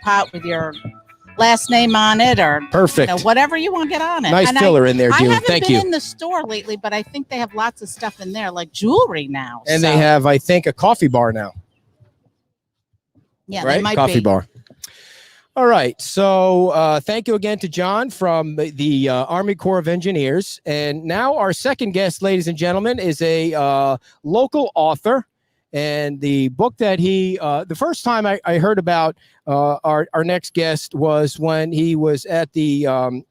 pot with your last name on it, or perfect, whatever you want to get on it. Nice filler in there, June. I haven't Thank been you. in the store lately, but I think they have lots of stuff in there, like jewelry now. And they have, I think, a coffee bar now. Yeah, right? They might Coffee be. bar. All right. So thank you again to John from the Army Corps of Engineers. And now our second guest, ladies and gentlemen, is a local author. And the book that the first time I heard about our next guest was when he was at the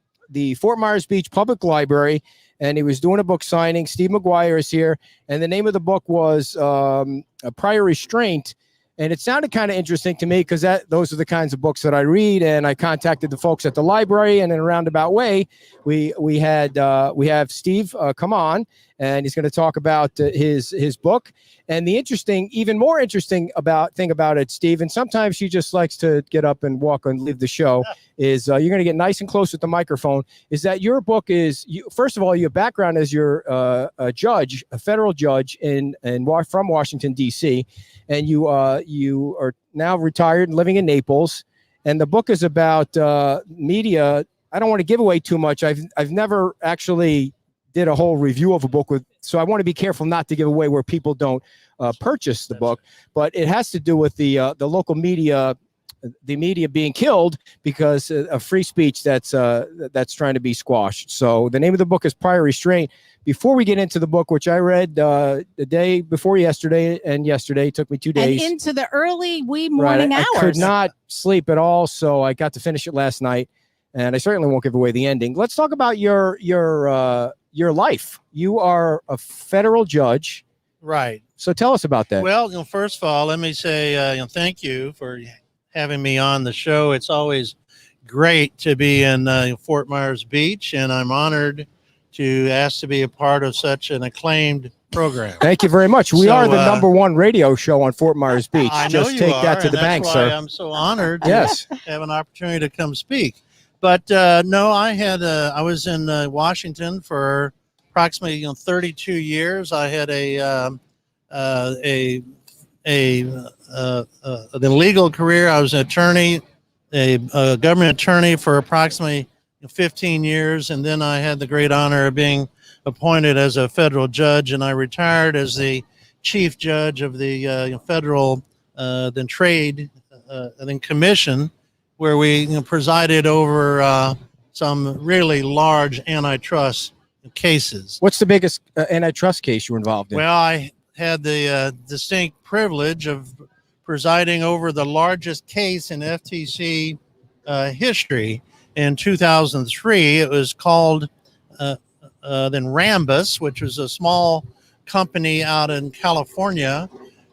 Fort Myers Beach Public Library, and he was doing a book signing. Steve McGuire is here. And the name of the book was Prior Restraint. And it sounded kind of interesting to me because those are the kinds of books that I read. And I contacted the folks at the library, and in a roundabout way, we have Steve come on, and he's going to talk about his book. And the even more interesting thing about it, Steve, and sometimes she just likes to get up and walk and leave the show, is you're going to get nice and close with the microphone, is that your book is, first of all, your background as you're a federal judge from Washington, D.C., and you are now retired and living in Naples. And the book is about media. I don't want to give away too much. I've never actually did a whole review of a book so I want to be careful not to give away where people don't purchase the book. But it has to do with the local media, the media being killed because of free speech that's trying to be squashed. So the name of the book is Prior Restraint. Before we get into the book, which I read the day before yesterday, and yesterday it took me 2 days. And into the early wee morning hours. I could not sleep at all, so I got to finish it last night, and I certainly won't give away the ending. Let's talk about your life. You are a federal judge. Right. So tell us about that. Well, first of all, let me say thank you for having me on the show. It's always great to be in Fort Myers Beach, and I'm honored to ask to be a part of such an acclaimed program. Thank you very much. We are the #1 radio show on Fort Myers Beach. I know Just take that to the bank, sir. I'm so honored yes. to have an opportunity to come speak. But no, I was in Washington for approximately 32 years. I had a legal career. I was an attorney, a government attorney for approximately 15 years, and then I had the great honor of being appointed as a federal judge, and I retired as the chief judge of the federal then trade then commission, where we presided over some really large antitrust cases. What's the biggest antitrust case you were involved in? Well, I had the distinct privilege of presiding over the largest case in FTC history. In 2003, it was called then Rambus, which was a small company out in California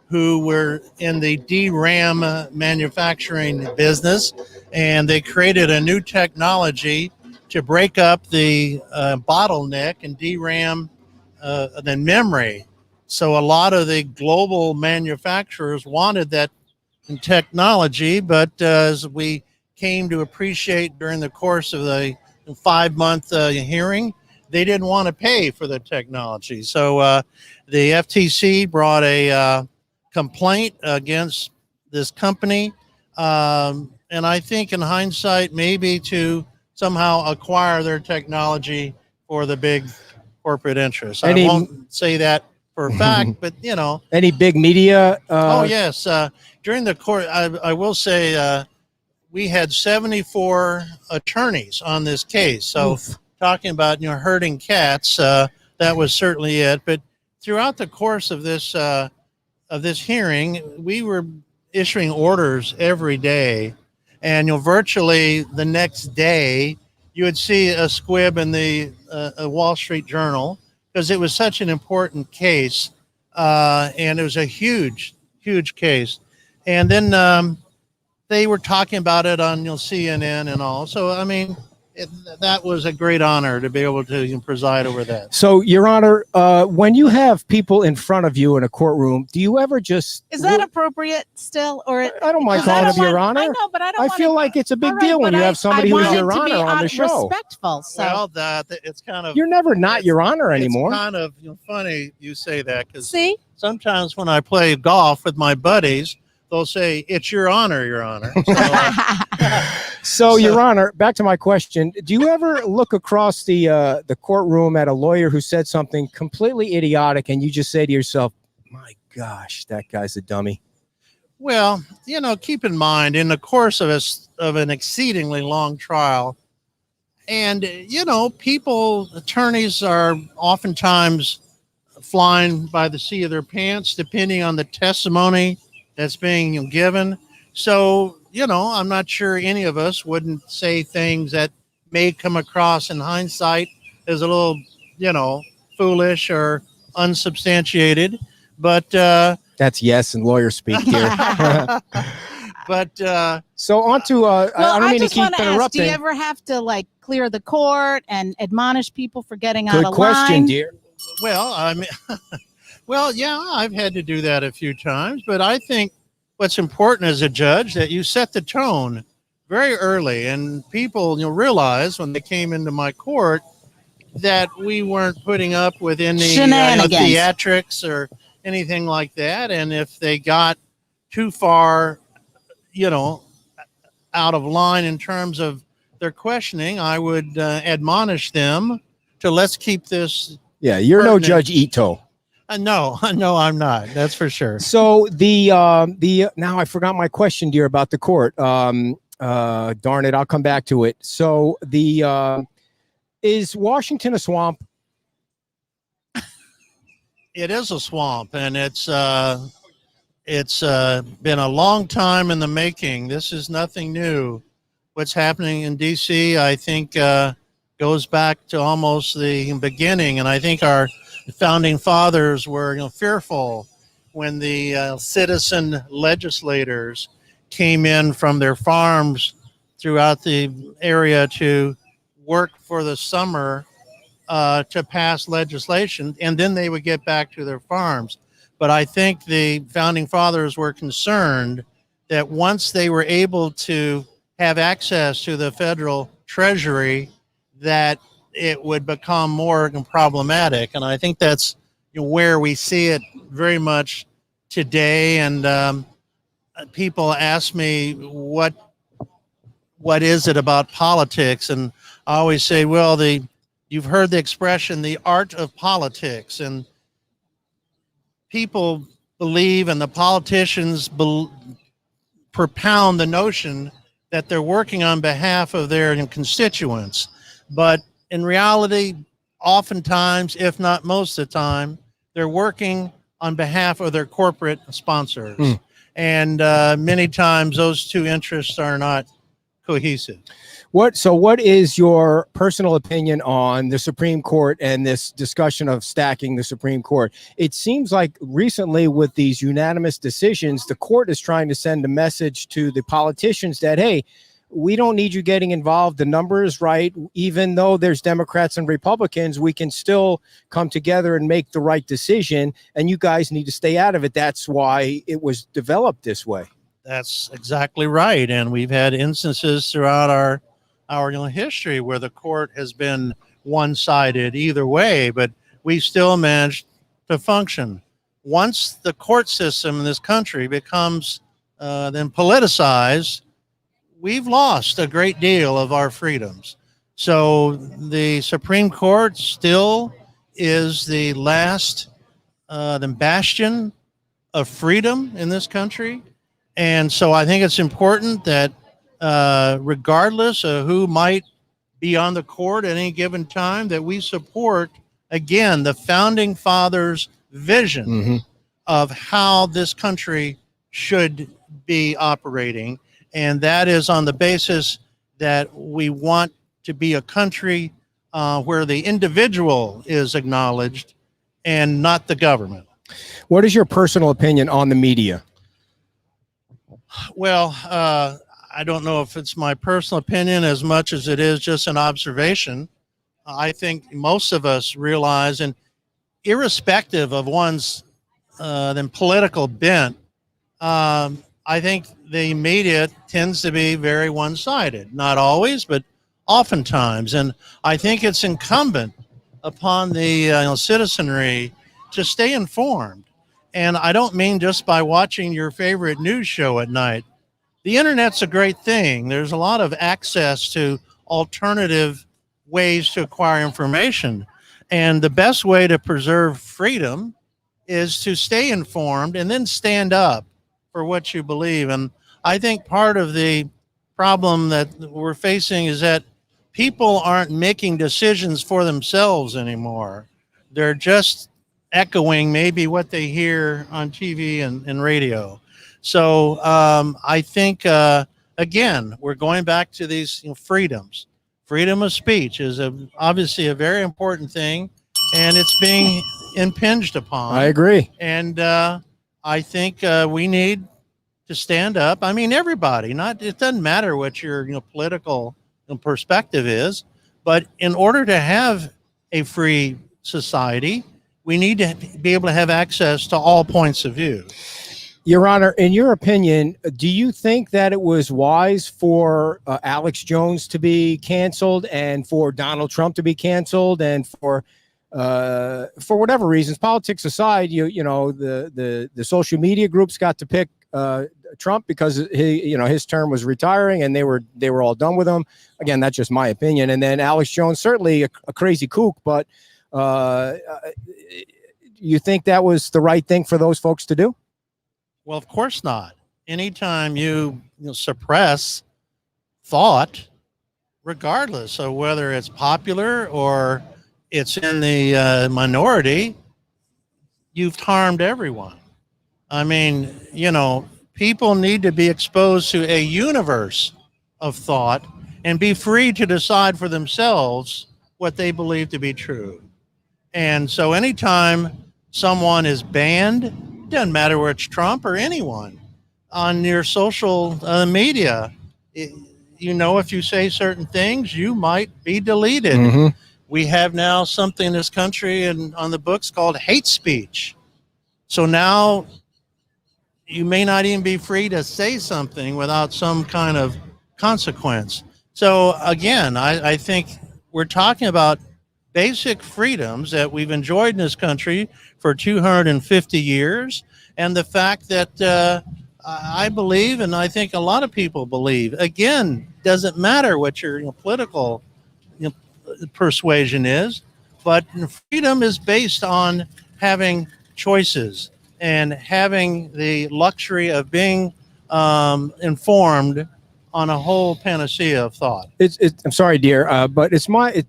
who were in the DRAM manufacturing business, and they created a new technology to break up the bottleneck in DRAM then memory. So a lot of the global manufacturers wanted that technology, but as we came to appreciate during the course of the 5-month hearing, they didn't want to pay for the technology. So the FTC brought a complaint against this company, and I think in hindsight, maybe to somehow acquire their technology for the big corporate interests. I won't say that for a fact, but Any big media? Oh yes, during the court, I will say we had 74 attorneys on this case. So talking about herding cats, that was certainly it. But throughout the course of this hearing, we were issuing orders every day, and virtually the next day you would see a squib in the Wall Street Journal, because it was such an important case, and it was a huge case. And then they were talking about it on CNN and all. So I mean, that was a great honor to be able to preside over that. So, Your Honor, when you have people in front of you in a courtroom, do you ever just... Is that appropriate still? Or I don't mind calling him Your Honor. I know, but I don't feel like it's a big deal when you have somebody who's Your Honor on the show. Respectful. So. Well, it's kind of... You're never not Your Honor anymore. It's kind of funny you say that, because see, sometimes when I play golf with my buddies, they'll say, "It's your honor, Your Honor." So, Your Honor, back to my question. Do you ever look across the courtroom at a lawyer who said something completely idiotic and you just say to yourself, my gosh, that guy's a dummy? Well, keep in mind, in the course of an exceedingly long trial, and attorneys are oftentimes flying by the seat of their pants, depending on the testimony that's being given. So, I'm not sure any of us wouldn't say things that may come across in hindsight as a little, foolish or unsubstantiated. But that's yes and lawyer speak here. But so on to I don't mean to keep interrupting. Do you ever have to clear the court and admonish people for getting out Good of question, line? dear. Well, I mean, yeah, I've had to do that a few times, but I think what's important as a judge that you set the tone very early, and people realize when they came into my court that we weren't putting up with any theatrics or anything like that. And if they got too far, out of line in terms of their questioning, I would admonish them to let's keep this. Yeah, you're no Judge Ito. No, I'm not. That's for sure. So now I forgot my question, dear, about the court. Darn it, I'll come back to it. So is Washington a swamp? It is a swamp, and it's been a long time in the making. This is nothing new. What's happening in D.C., I think, goes back to almost the beginning, and I think our founding fathers were fearful when the citizen legislators came in from their farms throughout the area to work for the summer to pass legislation, and then they would get back to their farms. But I think the founding fathers were concerned that once they were able to have access to the federal treasury, that it would become more problematic. And I think that's where we see it very much today. And people ask me, what is it about politics? And I always say, well, you've heard the expression, the art of politics. And people believe, and the politicians propound the notion that they're working on behalf of their constituents. But in reality, oftentimes, if not most of the time, they're working on behalf of their corporate sponsors. And many times those two interests are not cohesive. So what is your personal opinion on the Supreme Court and this discussion of stacking the Supreme Court? It seems like recently with these unanimous decisions, the court is trying to send a message to the politicians that, hey, we don't need you getting involved. The number is right. Even though there's Democrats and Republicans, we can still come together and make the right decision. And you guys need to stay out of it. That's why it was developed this way. That's exactly right. And we've had instances throughout our history where the court has been one-sided either way, but we still managed to function. Once the court system in this country becomes then politicized, we've lost a great deal of our freedoms. So the Supreme Court still is the last the bastion of freedom in this country. And so I think it's important that regardless of who might be on the court at any given time, that we support, again, the founding fathers' vision of how this country should be operating. And that is on the basis that we want to be a country where the individual is acknowledged and not the government. What is your personal opinion on the media? Well, I don't know if it's my personal opinion as much as it is just an observation. I think most of us realize, and irrespective of one's political bent, I think the media tends to be very one-sided. Not always, but oftentimes. And I think it's incumbent upon the citizenry to stay informed. And I don't mean just by watching your favorite news show at night. The internet's a great thing. There's a lot of access to alternative ways to acquire information. And the best way to preserve freedom is to stay informed and then stand up for what you believe. And I think part of the problem that we're facing is that people aren't making decisions for themselves anymore. They're just echoing maybe what they hear on TV and radio. So I think, again, we're going back to these freedoms. Freedom of speech is obviously a very important thing, and it's being impinged upon. I agree. And I think we need to stand up. I mean, everybody, it doesn't matter what your political perspective is, but in order to have a free society, we need to be able to have access to all points of view. Your Honor, in your opinion, do you think that it was wise for Alex Jones to be canceled and for Donald Trump to be canceled and for whatever reasons, politics aside, the social media groups got to pick Trump because his term was retiring and they were all done with him. Again, that's just my opinion. And then Alex Jones, certainly a crazy kook, but you think that was the right thing for those folks to do? Well, of course not. Anytime you suppress thought, regardless of whether it's popular or it's in the minority, you've harmed everyone. I mean, people need to be exposed to a universe of thought and be free to decide for themselves what they believe to be true. And so anytime someone is banned, doesn't matter whether it's Trump or anyone, on your social media, if you say certain things, you might be deleted. Mm-hmm. We have now something in this country and on the books called hate speech. So now you may not even be free to say something without some kind of consequence. So again, I think we're talking about basic freedoms that we've enjoyed in this country for 250 years. And the fact that I believe, and I think a lot of people believe, again, doesn't matter what your political persuasion is, but freedom is based on having choices and having the luxury of being informed on a whole panacea of thought. I'm sorry, dear, but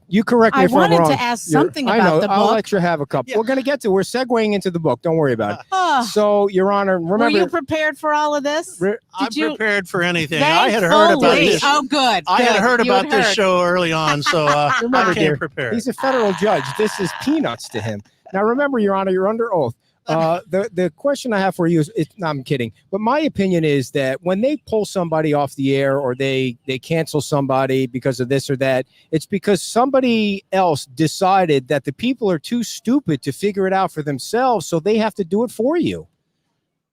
you correct me if I'm wrong. I wanted to ask something about the book. I'll let you have a couple. Yeah. We're we're segueing into the book. Don't worry about it. So, Your Honor, remember. Were you prepared for all of this? I'm prepared for anything. Thankfully. I had heard about this. Oh, good. I had heard about this show early on, so I came prepared. He's a federal judge. This is peanuts to him. Now, remember, Your Honor, you're under oath. The question I have for you is, no, I'm kidding, but my opinion is that when they pull somebody off the air or they cancel somebody because of this or that, it's because somebody else decided that the people are too stupid to figure it out for themselves, so they have to do it for you.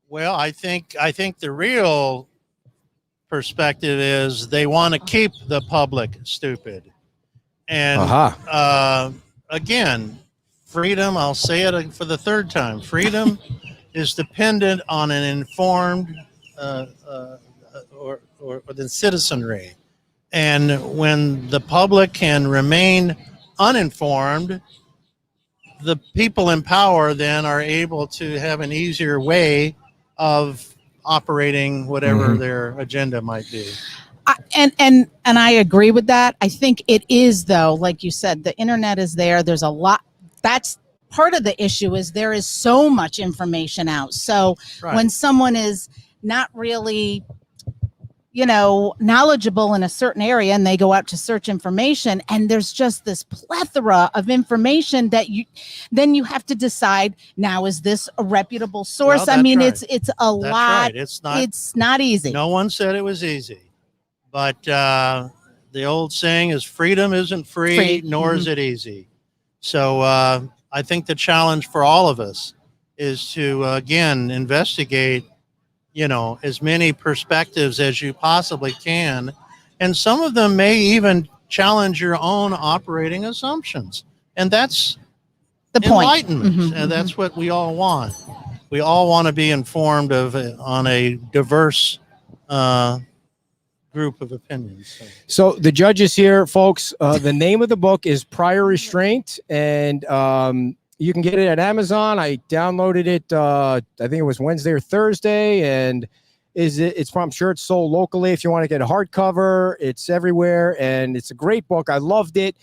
Well, I think the real perspective is they want to keep the public stupid. And again, freedom, I'll say it for the third time, freedom is dependent on an informed or the citizenry. And when the public can remain uninformed, the people in power then are able to have an easier way of operating whatever their agenda might be. And I agree with that. I think it is, though, like you said, the internet is there. There's a lot. That's part of the issue is there is so much information out. So when someone is not really, knowledgeable in a certain area and they go out to search information and there's just this plethora of information that you have to decide, now, is this a reputable source? Well, I mean, right. it's a lot. Right. It's not easy. No one said it was easy, but the old saying is freedom isn't free. Nor is it easy. So I think the challenge for all of us is to, again, investigate, as many perspectives as you possibly can. And some of them may even challenge your own operating assumptions. And that's the point. Enlightenment. And that's what we all want. we all want to be informed of on a diverse group of opinions. So the judges here, folks, the name of the book is Prior Restraint, and you can get it at Amazon. I downloaded it, I think it was Wednesday or Thursday, and I'm sure it's sold locally. If you want to get a hardcover, it's everywhere, and it's a great book. I loved it,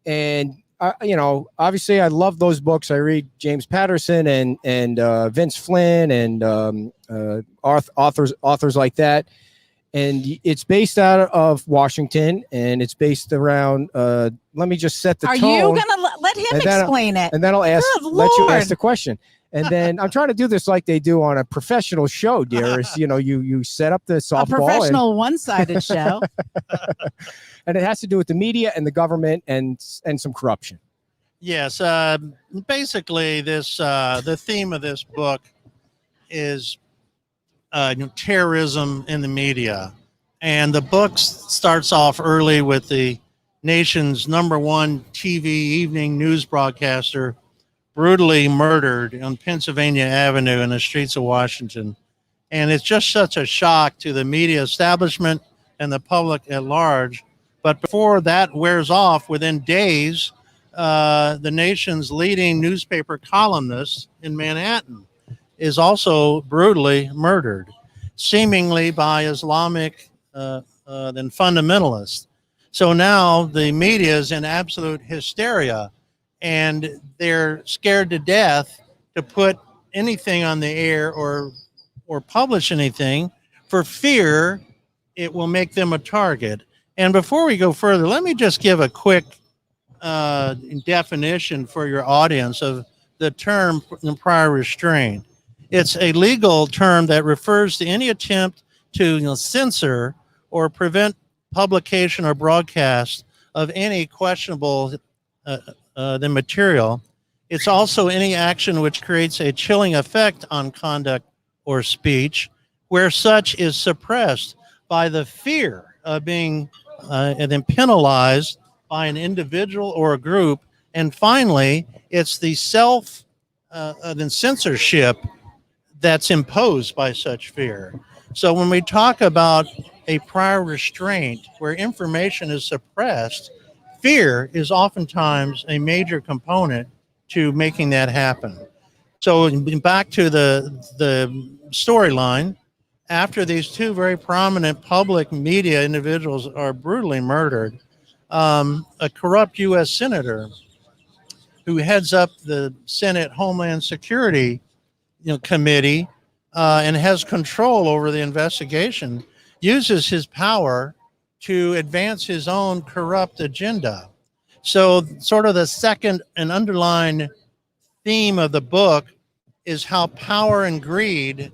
and obviously I love those books. I read James Patterson and Vince Flynn and authors like that. And it's based out of Washington, and it's based around. Let me just set the tone. Are you gonna let him explain it? And then I'll let you ask the question. And then I'm trying to do this like they do on a professional show, dear. Is you set up the softball. A professional one-sided show. And it has to do with the media and the government and some corruption. Yes, basically, the theme of this book is terrorism in the media, and the book starts off early with the nation's #1 TV evening news broadcaster brutally murdered on Pennsylvania Avenue in the streets of Washington, and it's just such a shock to the media establishment and the public at large. But before that wears off, within days, the nation's leading newspaper columnist in Manhattan is also brutally murdered, seemingly by Islamic fundamentalists. So now the media is in absolute hysteria, and they're scared to death to put anything on the air or publish anything for fear it will make them a target. And before we go further, let me just give a quick definition for your audience of the term prior restraint. It's a legal term that refers to any attempt to censor or prevent publication or broadcast of any questionable the material. It's also any action which creates a chilling effect on conduct or speech, where such is suppressed by the fear of being and then penalized by an individual or a group. And finally, it's the censorship that's imposed by such fear. So when we talk about a prior restraint where information is suppressed, fear is oftentimes a major component to making that happen. So back to the storyline, after these two very prominent public media individuals are brutally murdered, a corrupt U.S. senator who heads up the Senate Homeland Security committee and has control over the investigation, uses his power to advance his own corrupt agenda. So sort of the second and underlying theme of the book is how power and greed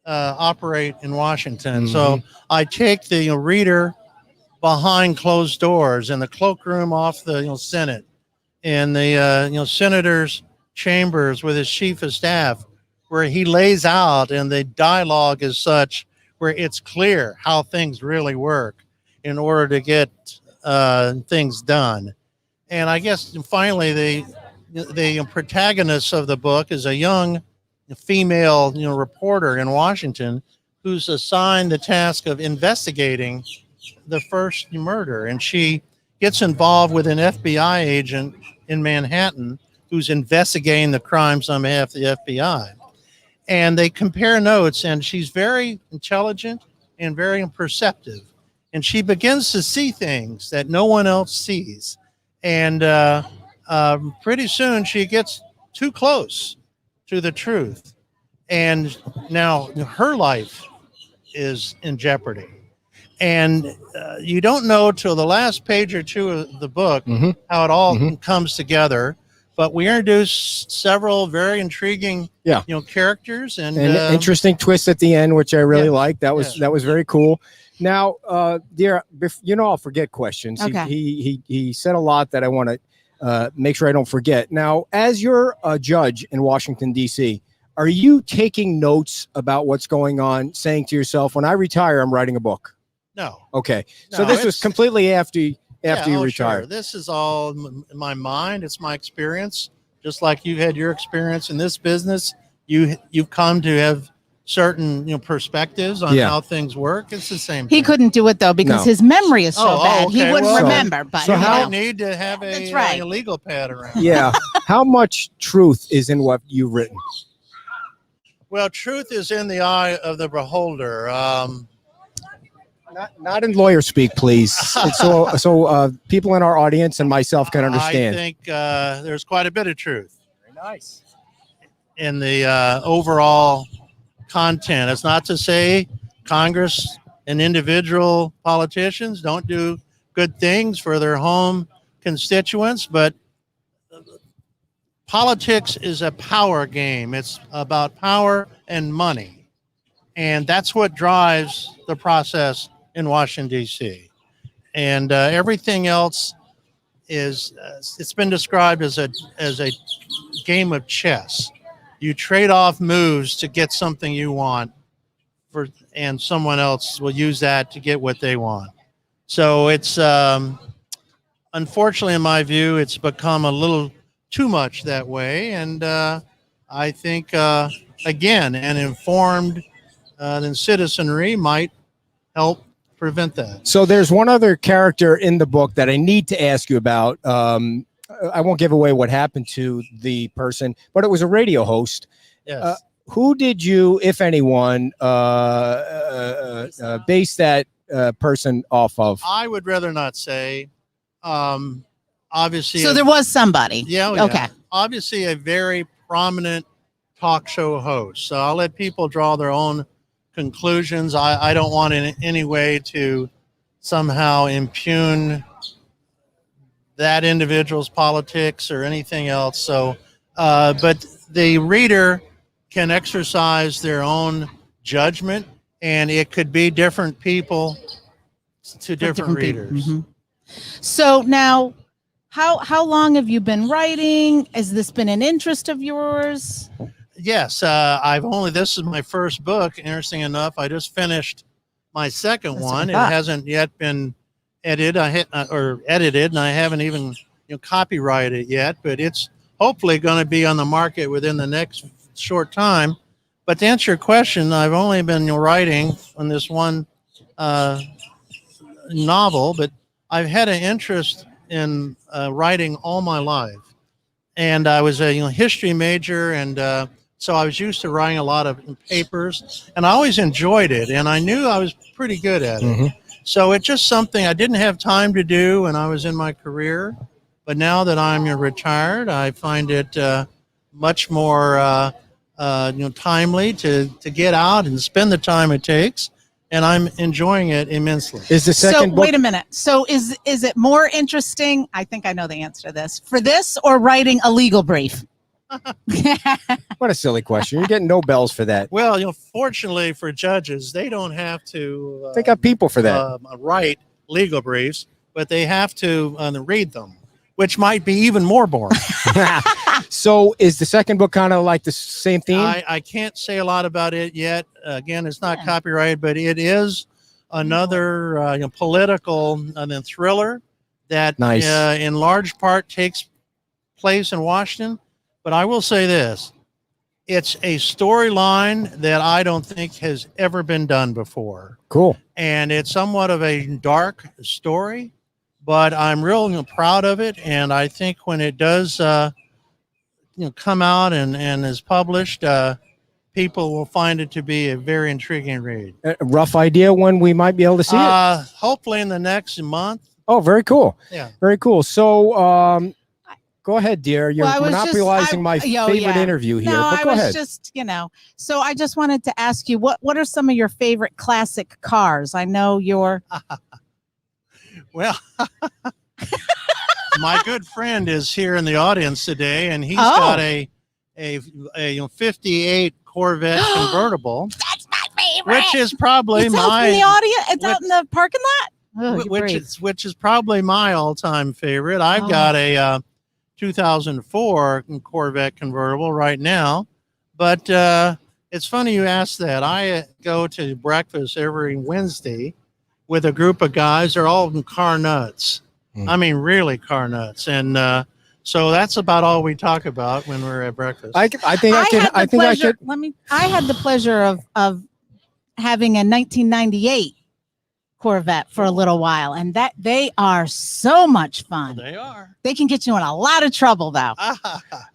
operate in Washington. Mm-hmm. So I take the reader behind closed doors in the cloakroom off the Senate, in the senator's chambers with his chief of staff, where he lays out, and the dialogue is such where it's clear how things really work in order to get things done. And I guess finally the protagonist of the book is a young female reporter in Washington who's assigned the task of investigating the first murder, and she gets involved with an FBI agent in Manhattan who's investigating the crimes on behalf of the FBI. And they compare notes, and she's very intelligent and very perceptive. And she begins to see things that no one else sees. And pretty soon she gets too close to the truth. And now her life is in jeopardy. And you don't know till the last page or two of the book how it all comes together. But we introduced several very intriguing, characters and interesting twist at the end, which I really liked. That was very cool. Now, dear, I'll forget questions. Okay. He said a lot that I want to make sure I don't forget. Now, as you're a judge in Washington, D.C., are you taking notes about what's going on, saying to yourself, when I retire, I'm writing a book? No. Okay. So this was completely after you retired. Sure. This is all in my mind. It's my experience. Just like you had your experience in this business, you've come to have certain perspectives on Yeah. how things work. It's the same He thing. couldn't do it though because No. his memory is so Oh, bad. He okay. wouldn't Well, remember. But so You how- might need to have That's a right. legal pad around. Yeah. How much truth is in what you've written? Well, truth is in the eye of the beholder. Not in lawyer speak, please. So people in our audience and myself can understand. I think there's quite a bit of truth Very nice. in the overall content. It's not to say Congress and individual politicians don't do good things for their home constituents, but politics is a power game. It's about power and money. And that's what drives the process in Washington, D.C. And everything else is, it's been described as a game of chess. You trade off moves to get something you want, and someone else will use that to get what they want. So it's, unfortunately, in my view, it's become a little too much that way. And I think, again, an informed citizenry might help prevent that. So there's one other character in the book that I need to ask you about. I won't give away what happened to the person, but it was a radio host. Yes. Who did you, if anyone, base that person off of? I would rather not say. Obviously, so there was somebody. yeah. Okay. Obviously, a very prominent talk show host. So I'll let people draw their own conclusions. I don't want in any way to somehow impugn that individual's politics or anything else. So, but the reader can exercise their own judgment, and it could be different people to different people. readers. Mhm. So now, how long have you been writing? Has this been an interest of yours? Yes, this is my first book. Interesting enough, I just finished my second That's what one. I It thought. hasn't yet been edited. Edited, and I haven't even copyrighted it yet. But it's hopefully going to be on the market within the next short time. But to answer your question, I've only been writing on this one novel, but I've had an interest in writing all my life. And I was a history major, and so I was used to writing a lot of papers, and I always enjoyed it, and I knew I was pretty good at it. Mhm. So it's just something I didn't have time to do when I was in my career, but now that I'm retired, I find it much more timely to get out and spend the time it takes, and I'm enjoying it immensely. Is the second So book? wait a minute. So is it more interesting? I think I know the answer to this. For this or writing a legal brief? What a silly question. You're getting no bells for that. Well, fortunately for judges, they don't have to They got people for that. write legal briefs, but they have to read them, which might be even more boring. So is the second book kind of like the same theme? I can't say a lot about it yet. Again, it's not Yeah. copyrighted, but it is another political thriller that Nice. in large part takes place in Washington. But I will say this. It's a storyline that I don't think has ever been done before. Cool. And it's somewhat of a dark story, but I'm real proud of it. And I think when it does come out and is published, people will find it to be a very intriguing read. A rough idea when we might be able to see it? Hopefully in the next month. Oh, very cool. Yeah. Very cool. So go ahead, dear. You're Well, I was just- monopolizing my oh, favorite yeah. interview here. No, But I go was ahead. just, so I just wanted to ask you, what are some of your favorite classic cars? I know you're. Well, my good friend is here in the audience today, and he's Oh. got a 58 Corvette convertible, That's my favorite. which is probably It's out in the my audience. It's out in the parking lot. Oh, you're brave. which is probably my all-time favorite. I've Oh. got a 2004 Corvette convertible right now, but it's funny you ask that. I go to breakfast every Wednesday with a group of guys. They're all car nuts. Mm. I mean, really car nuts. And So that's about all we talk about when we're at breakfast. I think I can. I think I could. I had the pleasure of having a 1998 Corvette for a little while, and that they are so much fun. They are. They can get you in a lot of trouble, though.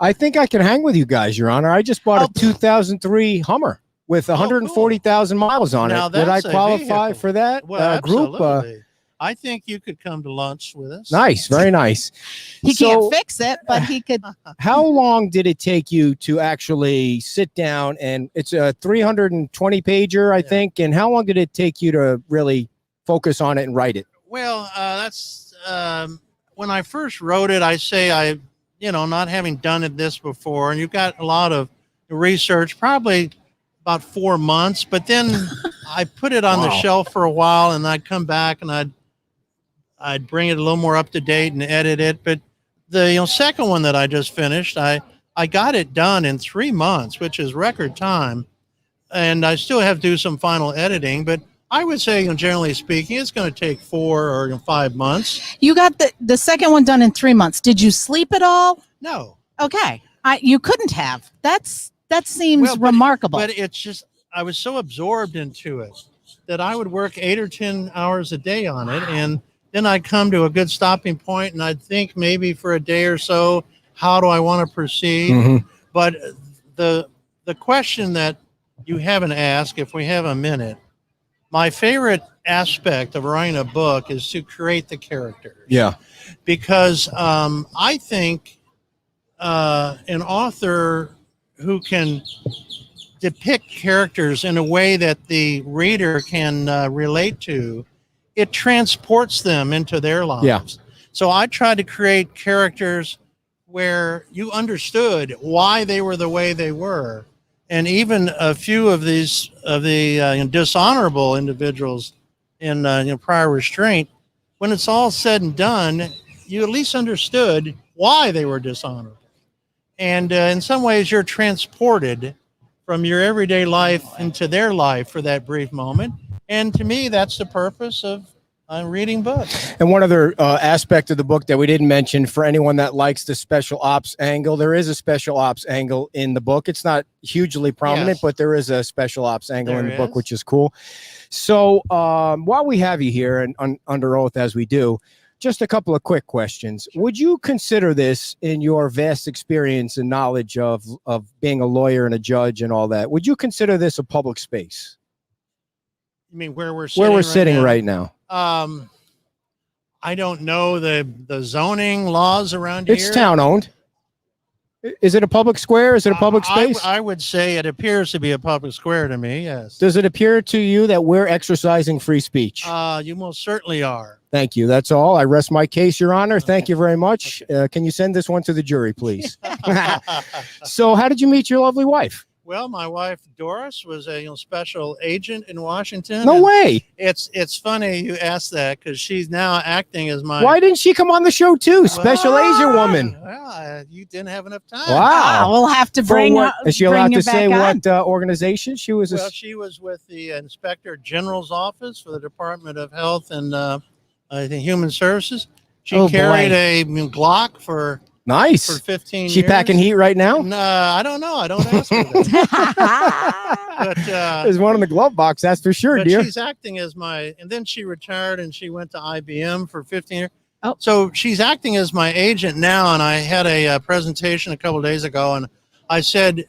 I think I can hang with you guys, Your Honor. I just bought a 2003 Hummer with 140,000 miles on Now it. Did I that's a qualify vehicle. for that Well, group? absolutely. I think you could come to lunch with us. Nice, very nice. He So, can't fix it, but he could. how long did it take you to actually sit down? And it's a 320 pager, I think. And how long did it take you to really focus on it and write it? Well, that's when I first wrote it. I say not having done this before, and you've got a lot of research, probably about 4 months. But then I put it on the shelf for a while, and I'd come back and I'd bring it a little more up to date and edit it. But the second one that I just finished, I got it done in 3 months, which is record time, and I still have to do some final editing, but I would say, generally speaking, it's going to take 4 or 5 months. You got the second one done in 3 months. Did you sleep at all? No. Okay, you couldn't have. That seems remarkable. But it's just I was so absorbed into it that I would work 8 or 10 hours a day on it, and then I'd come to a good stopping point, and I'd think maybe for a day or so, how do I want to proceed? Mhm. But the question that you haven't asked, if we have a minute, my favorite aspect of writing a book is to create the characters. Yeah. Because I think an author who can depict characters in a way that the reader can relate to, it transports them into their lives. Yeah. So I tried to create characters where you understood why they were the way they were. And even a few of the dishonorable individuals in Prior Restraint, when it's all said and done, you at least understood why they were dishonorable. And in some ways, you're transported from your everyday life into their life for that brief moment. And to me, that's the purpose of reading books. And one other aspect of the book that we didn't mention, for anyone that likes the special ops angle, there is a special ops angle in the book. It's not hugely prominent, but there is a special ops angle in the book, which is cool. So while we have you here and under oath as we do, just a couple of quick questions. Would you consider this, in your vast experience and knowledge of being a lawyer and a judge and all that, would you consider this a public space? You mean where we're sitting right now? I don't know the zoning laws around here. It's town owned. Is it a public square? Is it a public space? I would say it appears to be a public square to me, yes. Does it appear to you that we're exercising free speech? You most certainly are. Thank you. That's all. I rest my case, Your Honor. Thank you very much. Can you send this one to the jury, please? So how did you meet your lovely wife? Well, my wife Doris was a special agent in Washington. No way. It's funny you asked that, because she's now acting as my. Why didn't she come on the show too? Special agent woman. Well, you didn't have enough time. Wow. We'll have to bring her. Is she allowed to say what organization she was? Well, she was with the Inspector General's office for the Department of Health and I think Human Services. She carried a Glock for. Nice. For 15 years. She packing heat right now? No, I don't know. I don't ask her that. But there's one in the glove box, that's for sure, but dear. she's acting as and then she retired and she went to IBM for 15 years. Oh. So she's acting as my agent now. And I had a presentation a couple of days ago, and I said,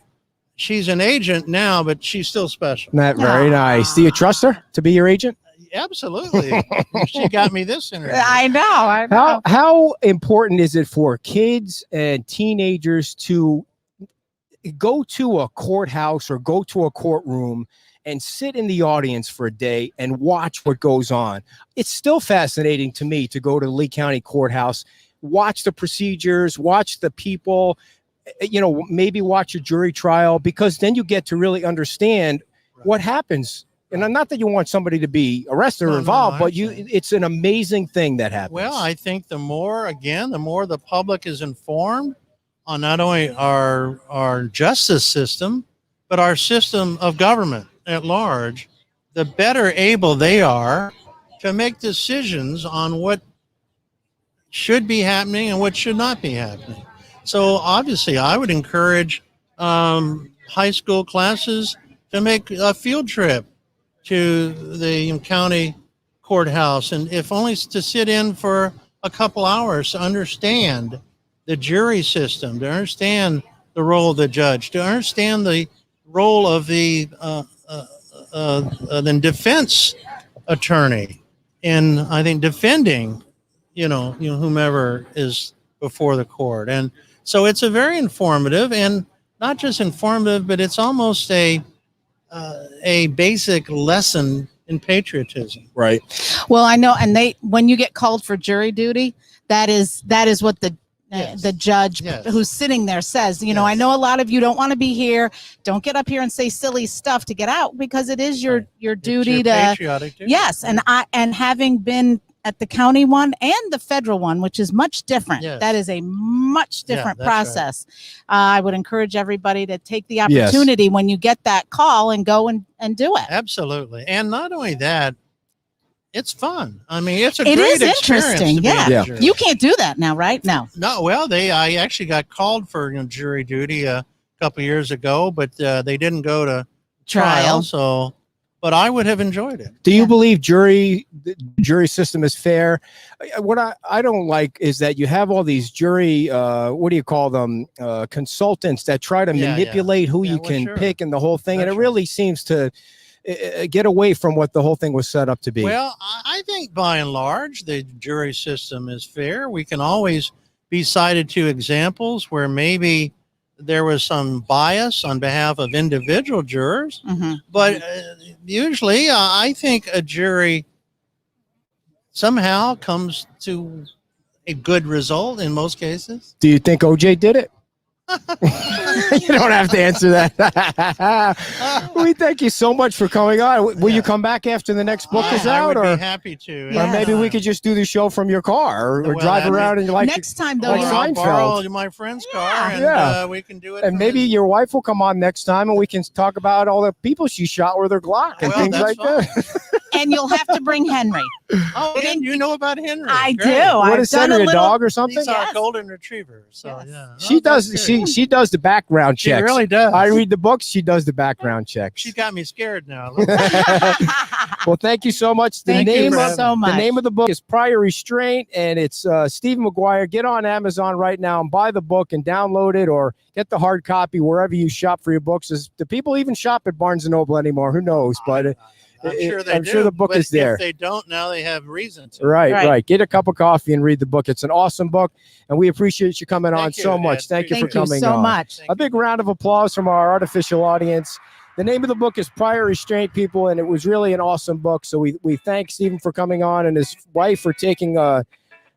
she's an agent now, but she's still special. Not very nice. Do you trust her to be your agent? Absolutely. She got me this interview. I know. How important is it for kids and teenagers to go to a courthouse or go to a courtroom and sit in the audience for a day and watch what goes on? It's still fascinating to me to go to the Lee County Courthouse, watch the procedures, watch the people, maybe watch a jury trial, because then you get to really understand what happens. And not that you want somebody to be arrested or involved, but it's an amazing thing that happens. Well, I think the more the public is informed on not only our justice system, but our system of government at large, the better able they are to make decisions on what should be happening and what should not be happening. So obviously, I would encourage high school classes to make a field trip to the county courthouse, and if only to sit in for a couple hours to understand the jury system, to understand the role of the judge, to understand the role of the defense attorney in, I think, defending, whomever is before the court. And so it's a very informative, and not just informative, but it's almost a basic lesson in patriotism. Right. Well, I know, and when you get called for jury duty, that is what the judge who's sitting there says. I know a lot of you don't want to be here. Don't get up here and say silly stuff to get out, because it is your duty it's your patriotic duty. Yes, and having been at the county one and the federal one, which is much different. Yes. That is a much different that's process. I would encourage everybody to take the opportunity when you get that call and go and do it. Absolutely. And not only that, it's fun. I mean, it's a It great is experience interesting. to be a Yeah. juror. You can't do that now, right? No. No, well, I actually got called for jury duty a couple of years ago, but they didn't go to trial. So, but I would have enjoyed it. Do you believe the jury system is fair? What I don't like is that you have all these jury, what do you call them, consultants that try to manipulate who you can pick and the whole thing. That's and it really seems to get away from what the whole thing was set up to be. Well, I think by and large, the jury system is fair. We can always be cited to examples where maybe there was some bias on behalf of individual jurors, but usually I think a jury somehow comes to a good result in most cases. Do you think OJ did it? You don't have to answer that. We thank you so much for coming on. Will you come back after the next book is out? I would or be happy to. or maybe we could just do the show from your car or drive around and next time though, I'll borrow my friend's car and we can do it. And maybe your wife will come on next time and we can talk about all the people she shot with her Glock and things like that. And you'll have to bring Henry. Oh, you know about Henry? I Great. do. What is Henry, a dog or something? He's our golden retriever. So She does. She does the background checks. She really does. I read the books. She does the background checks. She got me scared now. Well, thank you so much. Thank you so much. The name of the book is Prior Restraint, and it's Stephen McGuire. Get on Amazon right now and buy the book and download it, or get the hard copy wherever you shop for your books. Do people even shop at Barnes & Noble anymore? Who knows? But I'm sure the book is there. If they don't now, they have reason to. Right. Get a cup of coffee and read the book. It's an awesome book, and we appreciate you coming on so much. Thank you for coming on. Thank you so much. A big round of applause from our artificial audience. The name of the book is Prior Restraint, people, and it was really an awesome book. So we thank Stephen for coming on and his wife for taking a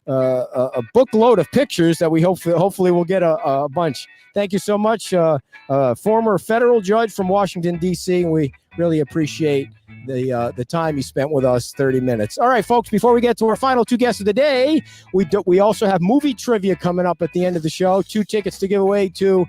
bookload of pictures that we hopefully will get a bunch. Thank you so much. Former federal judge from Washington, D.C., and we really appreciate the time you spent with us, 30 minutes. All right, folks, before we get to our final two guests of the day, we also have movie trivia coming up at the end of the show. 2 tickets to give away to